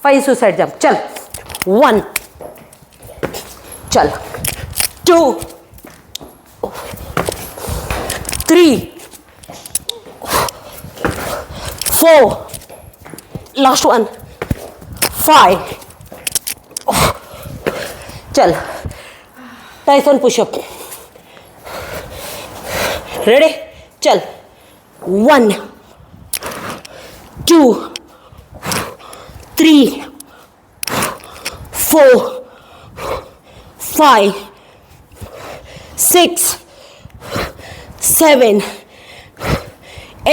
5 suicide jump. चल 1, चल 2, 3, 4, last one 5. चल टाइसन पुशअप. रेडी. चल 1, 2, 3, 4, 5, 6, 7,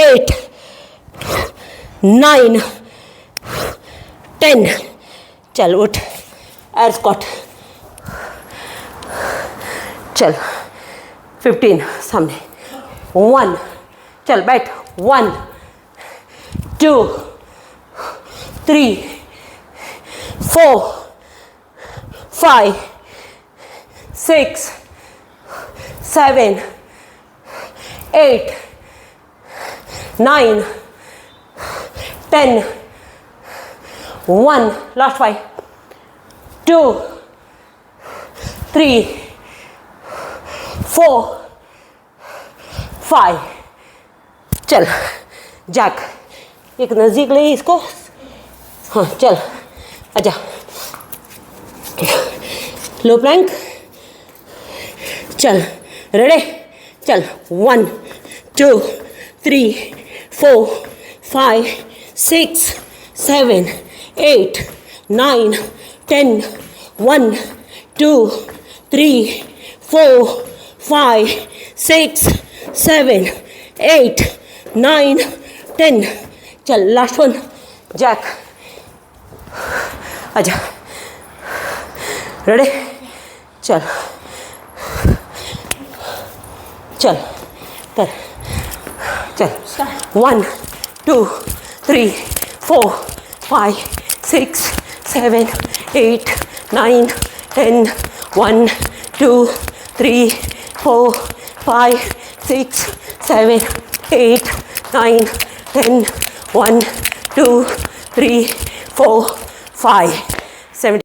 8, 9, 10. चल उठ. Air squat. चल 15 सामने. 1, चल बैठ. 1, 2, 3, 4, 5, 6, 7, 8, 9, 10. 1, last 5, 2, 3, 4, 5. चल जैक. एक नज़दीक ले इसको. हाँ चल आजा. लो प्लैंक. चल रेडी. चल 1, 2, 3, 4, 5, 6, 7, 8, 9, 10. 1, 2, 3, 4, 5, 6, 7, 8, 9, 10. चल लास्ट वन जैक. आजा. रेडी. चल चल कर. चल 1, 2, 3, 4, 5, 6, 7, 8, 9, 10. 1, 2, 3, 4, 5, 6, 7, 8, 9, 10. 1, 2, 3, 4, 5, 7.